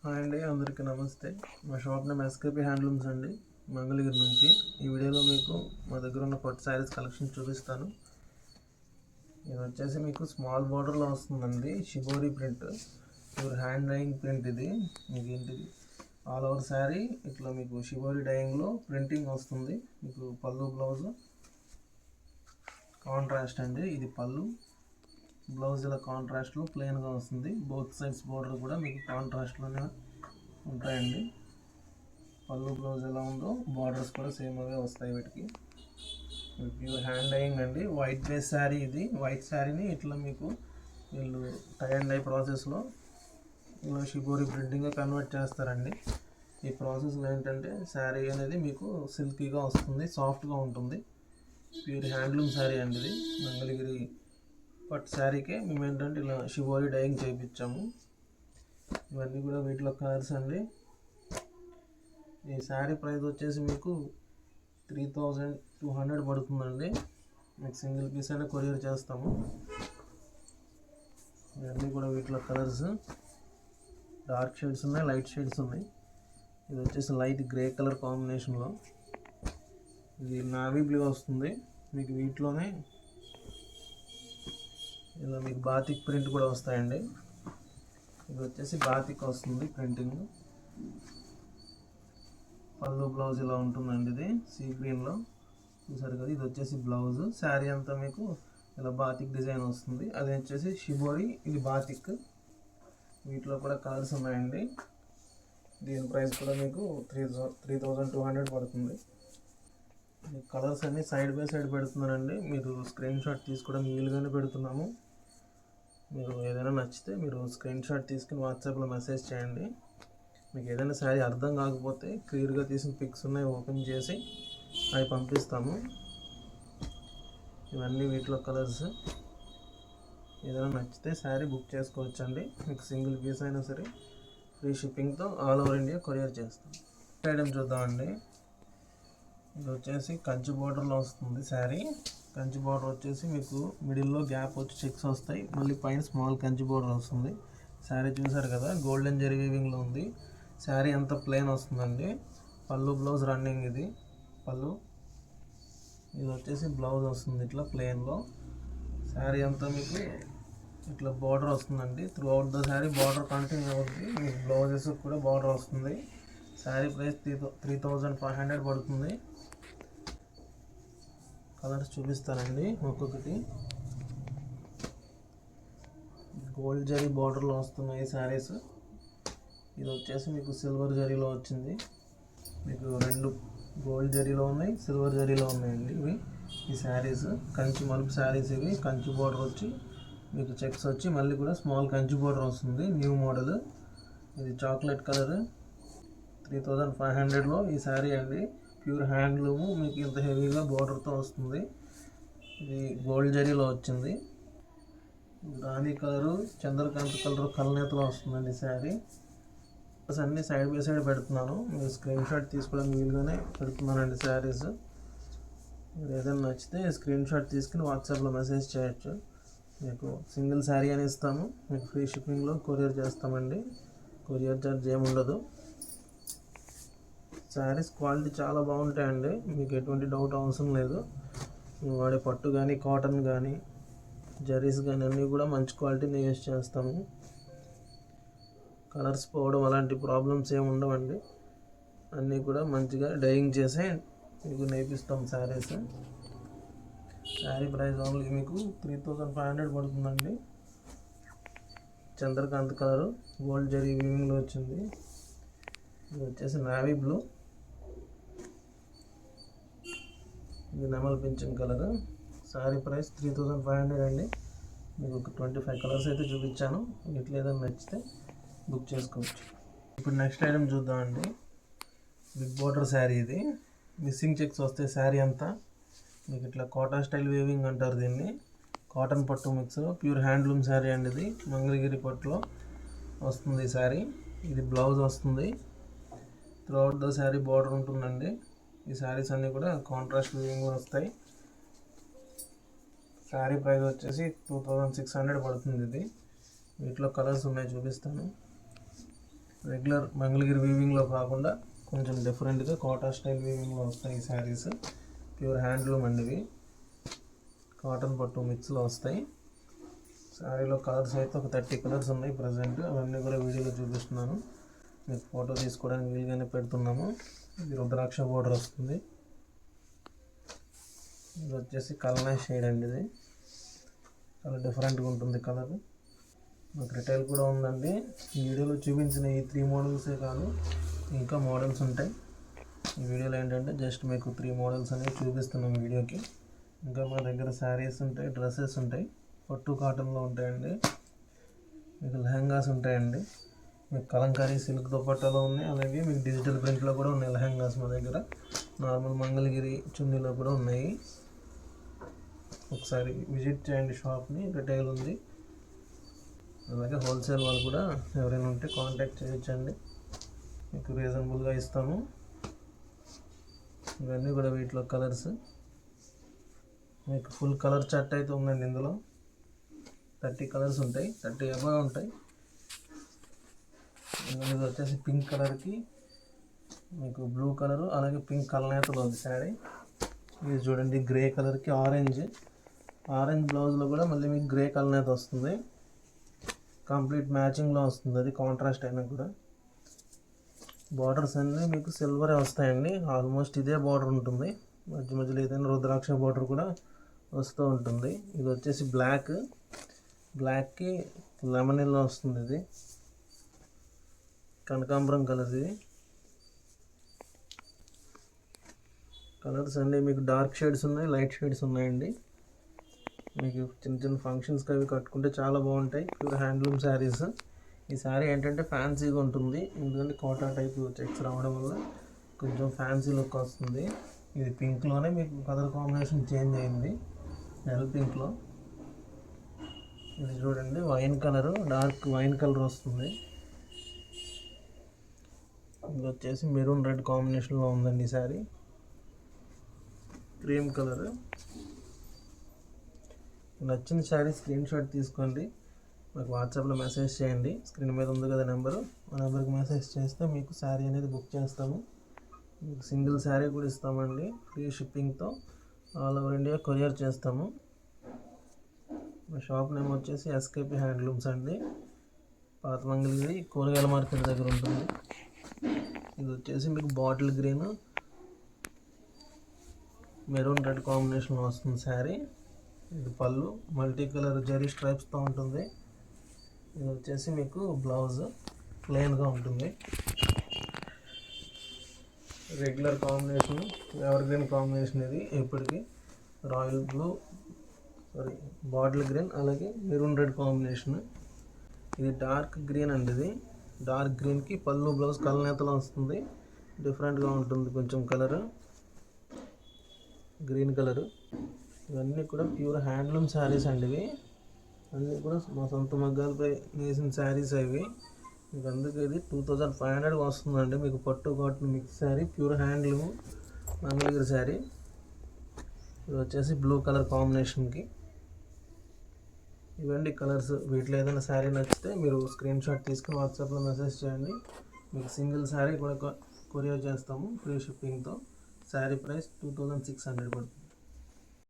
Hi అండి, అందరికీ నమస్తే. మా షాప్ నేమ్ ఎస్కేపీ హ్యాండ్లూమ్స్ అండి, మంగళగిరి నుంచి. ఈ వీడియోలో మీకు మా దగ్గర ఉన్న పట్టు శారీస్ కలెక్షన్ చూపిస్తాను. ఇది వచ్చేసి మీకు స్మాల్ బార్డర్లో వస్తుందండి, shibori print, pure hand dyeing print. ఇది మీకు ఏంటిది ఆల్ ఓవర్ శారీ ఇట్లా మీకు షిబోరి డైయింగ్లో ప్రింటింగ్ వస్తుంది. మీకు పళ్ళు బ్లౌజ్ కాంట్రాస్ట్ అండి, ఇది పళ్ళు బ్లౌజ్ ఇలా కాంట్రాస్ట్లో ప్లెయిన్గా వస్తుంది. బోత్ సైడ్స్ బార్డర్ కూడా మీకు కాంట్రాస్ట్లోనే ఉంటాయండి. పళ్ళు బ్లౌజ్ ఎలా ఉందో బార్డర్స్ కూడా సేమ్ అవే వస్తాయి వీటికి. ప్యూర్ హ్యాండ్ డైయింగ్ అండి, వైట్ బేస్ శారీ. ఇది వైట్ శారీని ఇట్లా మీకు వీళ్ళు టై అండ్ డై ప్రాసెస్లో ఇలా షిబోరి ప్రింటింగ్గా కన్వర్ట్ చేస్తారండి. ఈ ప్రాసెస్లో ఏంటంటే శారీ అనేది మీకు సిల్కీగా వస్తుంది, సాఫ్ట్గా ఉంటుంది. ప్యూర్ హ్యాండ్లూమ్ శారీ అండి ఇది, మంగళగిరి పట్టు శారీకే మేము ఏంటంటే ఇలా షిబోరి డైయింగ్ చేయించాము. ఇవన్నీ కూడా వీటిలో కలర్స్ అండి. ఈ శారీ ప్రైస్ వచ్చేసి మీకు 3200 పడుతుందండి. మీకు సింగిల్ పీస్ అయినా కొరియర్ చేస్తాము. ఇవన్నీ కూడా వీటిలో కలర్స్ డార్క్ షేడ్స్ ఉన్నాయి, లైట్ షేడ్స్ ఉన్నాయి. ఇది వచ్చేసి లైట్ గ్రే కలర్ కాంబినేషన్లో, ఇది నావీ బ్లూ వస్తుంది. మీకు వీటిలోనే ఇలా మీకు బాతిక్ ప్రింట్ కూడా వస్తాయండి. ఇది వచ్చేసి బాతిక్ వస్తుంది ప్రింటింగ్. పళ్ళు బ్లౌజ్ ఇలా ఉంటుందండి, ఇది సీ గ్రీన్లో చూసారు కదా. ఇది వచ్చేసి బ్లౌజ్, శారీ అంతా మీకు ఇలా బాతిక్ డిజైన్ వస్తుంది. అది వచ్చేసి షిబోరి, ఇది బాతిక్. వీటిలో కూడా కలర్స్ ఉన్నాయండి. దీని ప్రైస్ కూడా మీకు 3200 పడుతుంది. కలర్స్ అన్నీ సైడ్ బై సైడ్ పెడుతున్నానండి, మీరు స్క్రీన్ షాట్ తీసుకోవడం వీలుగానే పెడుతున్నాము. మీరు ఏదైనా నచ్చితే మీరు స్క్రీన్ షాట్ తీసుకుని వాట్సాప్లో మెసేజ్ చేయండి. మీకు ఏదైనా శారీ అర్థం కాకపోతే క్లియర్గా తీసిన పిక్స్ ఉన్నాయి, ఓపెన్ చేసి అవి పంపిస్తాము. ఇవన్నీ వీటిలో కలర్స్. ఏదైనా నచ్చితే శారీ బుక్ చేసుకోవచ్చండి. మీకు సింగిల్ పీస్ అయినా సరే ఫ్రీ షిప్పింగ్తో ఆల్ ఓవర్ ఇండియా కొరియర్ చేస్తాం. ఐటమ్ చూద్దామండి. ఇది వచ్చేసి కంచి బార్డర్లో వస్తుంది శారీ. కంచి బార్డర్ వచ్చేసి మీకు మిడిల్లో గ్యాప్ వచ్చి చెక్స్ వస్తాయి, మళ్ళీ పైన స్మాల్ కంచి బార్డర్ వస్తుంది. శారీ చూసారు కదా, గోల్డెన్ జరీ వీవింగ్లో ఉంది. శారీ అంతా ప్లెయిన్ వస్తుందండి. పళ్ళు బ్లౌజ్ రన్నింగ్, ఇది పళ్ళు. ఇది వచ్చేసి బ్లౌజ్ వస్తుంది ఇట్లా ప్లెయిన్లో. శారీ అంతా మీకు ఇట్లా బార్డర్ వస్తుందండి. Through out the sari border continue అవుతుంది. మీకు బ్లౌజెస్ కూడా బార్డర్ వస్తుంది. శారీ ప్రైస్ 3500 పడుతుంది. కలర్స్ చూపిస్తానండి ఒక్కొక్కటి. గోల్డ్ జరీ బార్డర్లో వస్తున్నాయి శారీస్. ఇది వచ్చేసి మీకు సిల్వర్ జరీలో వచ్చింది. మీకు రెండు గోల్డ్ జరీలో ఉన్నాయి, సిల్వర్ జరీలో ఉన్నాయండి ఇవి. ఈ శారీస్ కంచి మలుపు శారీస్. ఇవి కంచి బార్డర్ వచ్చి మీకు చెక్స్ వచ్చి మళ్ళీ కూడా స్మాల్ కంచి బార్డర్ వస్తుంది, న్యూ మోడల్. ఇది చాక్లెట్ కలర్. 3500లో ఈ శారీ అండి, ప్యూర్ హ్యాండ్లూము. మీకు ఇంత హెవీగా బార్డర్తో వస్తుంది. ఇది గోల్డ్ జరీలో వచ్చింది. రాణి కలరు, చంద్రకాంత్ కలరు కలనేతలో వస్తుందండి శారీ. అన్నీ సైడ్ బై సైడ్ పెడుతున్నాను, మీరు స్క్రీన్ షాట్ తీసుకోవడానికి వీలుగానే పెడుతున్నానండి శారీస్. మీరు ఏదైనా నచ్చితే స్క్రీన్ షాట్ తీసుకుని వాట్సాప్లో మెసేజ్ చేయొచ్చు. మీకు సింగిల్ శారీ అని ఇస్తాము, మీకు ఫ్రీ షిప్పింగ్లో కొరియర్ చేస్తామండి. కొరియర్ ఛార్జ్ ఏమి ఉండదు. శారీస్ క్వాలిటీ చాలా బాగుంటాయండి, మీకు ఎటువంటి డౌట్ అవసరం లేదు. మేము వాడే పట్టు కానీ, కాటన్ కానీ, జరీస్ కానీ అన్నీ కూడా మంచి క్వాలిటీని యూజ్ చేస్తాము. కలర్స్ పోవడం అలాంటి ప్రాబ్లమ్స్ ఏమి ఉండవండి. అన్నీ కూడా మంచిగా డైయింగ్ చేసి మీకు నేర్పిస్తాం శారీస్. శారీ ప్రైస్ ఓన్లీ మీకు 3500 పడుతుందండి. చంద్రకాంత్ కలరు, గోల్డ్ జరీ వీవింగ్లో వచ్చింది. ఇది వచ్చేసి నావీ బ్లూ, ఇది నెమల్ పింఛన్ కలర్. శారీ ప్రైస్ 3500 అండి. మీకు ఒక 25 కలర్స్ అయితే చూపించాను. వీటిలో ఏదైనా నచ్చితే బుక్ చేసుకోవచ్చు. ఇప్పుడు నెక్స్ట్ ఐటమ్ చూద్దామండి. Big border sari. ఇది మిస్సింగ్ చెక్స్ వస్తాయి శారీ అంతా. మీకు ఇట్లా కాటన్ స్టైల్ వీవింగ్ అంటారు దీన్ని. కాటన్ పట్టు మిక్స్, ప్యూర్ హ్యాండ్లూమ్ శారీ అండి. ఇది మంగళగిరి పట్టులో వస్తుంది ఈ శారీ. ఇది బ్లౌజ్ వస్తుంది. Through out the sari border ఉంటుందండి. ఈ శారీస్ అన్నీ కూడా కాంట్రాస్ట్ వీవింగ్ వస్తాయి. శారీ ప్రైస్ వచ్చేసి 2600 పడుతుంది. ఇది వీటిలో కలర్స్ ఉన్నాయి, చూపిస్తాను. రెగ్యులర్ మంగళగిరి వీవింగ్లో కాకుండా కొంచెం డిఫరెంట్గా కోటా స్టైల్ వీవింగ్లో వస్తాయి ఈ శారీస్. ప్యూర్ హ్యాండ్లూమ్ అండి ఇవి, కాటన్ పట్టు మిక్స్లో వస్తాయి. శారీలో కలర్స్ అయితే ఒక 30 కలర్స్ ఉన్నాయి ప్రజెంట్. అవన్నీ కూడా వీడియోలో చూపిస్తున్నాను, మీకు ఫోటో తీసుకోవడానికి వీలుగానే పెడుతున్నాము. ఇది రుద్రాక్ష బోర్డర్ వస్తుంది. ఇది వచ్చేసి కల్నా షేడ్ అండి, ఇది చాలా డిఫరెంట్గా ఉంటుంది కలర్. మాకు రిటైల్ కూడా ఉందండి. ఈ వీడియోలో చూపించిన ఈ 3 మోడల్సే కాదు, ఇంకా మోడల్స్ ఉంటాయి. ఈ వీడియోలో ఏంటంటే జస్ట్ మీకు 3 మోడల్స్ అనేవి చూపిస్తున్నాం వీడియోకి. ఇంకా మా దగ్గర శారీస్ ఉంటాయి, డ్రెస్సెస్ ఉంటాయి, పట్టు కాటన్లో ఉంటాయండి. మీకు లెహంగాస్ ఉంటాయండి, మీకు కలంకారీ సిల్క్ దుపట్టాలో ఉన్నాయి, అలాగే మీకు డిజిటల్ ప్రింట్లో కూడా ఉన్నాయి లెహంగాస్ మా దగ్గర. నార్మల్ మంగళగిరి చున్నీలో కూడా ఉన్నాయి. ఒకసారి విజిట్ చేయండి షాప్ని, రిటైల్ ఉంది. అలాగే హోల్సేల్ వాళ్ళు కూడా ఎవరైనా ఉంటే కాంటాక్ట్ చేయొచ్చండి, మీకు రీజనబుల్గా ఇస్తాము. ఇవన్నీ కూడా వీటిలో కలర్స్. మీకు ఫుల్ కలర్ చార్ట్ అయితే ఉందండి. ఇందులో 30 కలర్స్ ఉంటాయి, 30 అబవ్ ఉంటాయి. ఇది వచ్చేసి పింక్ కలర్కి మీకు బ్లూ కలరు, అలాగే పింక్ కలనేతలో ఉంది శారీ. ఇది చూడండి గ్రే కలర్కి ఆరెంజ్ బ్లౌజ్లో కూడా మళ్ళీ మీకు గ్రే కలనేత వస్తుంది. కంప్లీట్ మ్యాచింగ్లో వస్తుంది, అది కాంట్రాస్ట్ అయినా కూడా. బార్డర్స్ అన్నీ మీకు సిల్వరే వస్తాయండి, ఆల్మోస్ట్ ఇదే బార్డర్ ఉంటుంది. మధ్య మధ్యలో ఏదైనా రుద్రాక్ష బార్డర్ కూడా వస్తూ ఉంటుంది. ఇది వచ్చేసి బ్లాక్కి లెమన్ ఎల్లో వస్తుంది. ఇది కనకాంబరం కలర్. ఇది కలర్స్ అన్నీ మీకు డార్క్ షేడ్స్ ఉన్నాయి, లైట్ షేడ్స్ ఉన్నాయండి. మీకు చిన్న చిన్న ఫంక్షన్స్కి అవి కట్టుకుంటే చాలా బాగుంటాయి. Pure handloom saris. ఈ శారీ ఏంటంటే ఫ్యాన్సీగా ఉంటుంది, ఎందుకంటే కోటా టైప్ చెక్స్ రావడం వల్ల కొంచెం ఫ్యాన్సీ లుక్ వస్తుంది. ఇది పింక్లోనే మీకు కలర్ కాంబినేషన్ చేంజ్ అయింది, నెల్ పింక్లో. ఇది చూడండి wine colour, dark wine colour వస్తుంది. ఇది వచ్చేసి మెరూన్ రెడ్ కాంబినేషన్లో ఉందండి ఈ శారీ, క్రీమ్ కలర్. నచ్చిన శారీ స్క్రీన్ షాట్ తీసుకోండి, మాకు వాట్సాప్లో మెసేజ్ చేయండి. స్క్రీన్ మీద ఉంది కదా నెంబరు, ఆ నెంబర్కి మెసేజ్ చేస్తే మీకు శారీ అనేది బుక్ చేస్తాము. మీకు సింగిల్ శారీ కూడా ఇస్తామండి, ఫ్రీ షిప్పింగ్తో ఆల్ ఓవర్ ఇండియా కొరియర్ చేస్తాము. మా షాప్ నేమ్ వచ్చేసి ఎస్కేపీ హ్యాండ్లూమ్స్ అండి, పాత మంగళగిరి కూరగాయల మార్కెట్ దగ్గర ఉంటుంది. ఇది వచ్చేసి మీకు బాటిల్ గ్రీన్ మెరూన్ రెడ్ కాంబినేషన్లో వస్తుంది శారీ. ఇది పళ్ళు మల్టీ కలర్ జరీ స్ట్రైప్స్తో ఉంటుంది. ఇది వచ్చేసి మీకు బ్లౌజ్ ప్లెయిన్గా ఉంటుంది. Regular combination, ever green combination. ఇది ఎప్పటికీ రాయల్ బ్లూ బాటిల్ గ్రీన్, అలాగే మెరూన్ రెడ్ కాంబినేషన్. ఇది డార్క్ గ్రీన్ అండి, ఇది డార్క్ గ్రీన్కి పళ్ళు బ్లౌజ్ కలనేతలో వస్తుంది. డిఫరెంట్గా ఉంటుంది కొంచెం కలరు, గ్రీన్ కలరు. ఇవన్నీ కూడా ప్యూర్ హ్యాండ్లూమ్ శారీస్ అండి. ఇవి అన్నీ కూడా మా సొంత మగ్గాలపై నేసిన శారీస్ అవి. మీకు అందుకే ఇది 2500 వస్తుందండి. మీకు పట్టు cotton mix sari, pure handloom Mangalagiri sari. ఇది వచ్చేసి బ్లూ కలర్ కాంబినేషన్కి. ఇవన్నీ కలర్స్. వీటిలో ఏదైనా శారీ నచ్చితే మీరు స్క్రీన్ షాట్ తీసుకుని వాట్సాప్లో మెసేజ్ చేయండి, మీకు సింగిల్ శారీ కూడా కొరియర్ చేస్తాము ఫ్రీ షిప్పింగ్తో. శారీ ప్రైస్ 2600 పడుతుంది.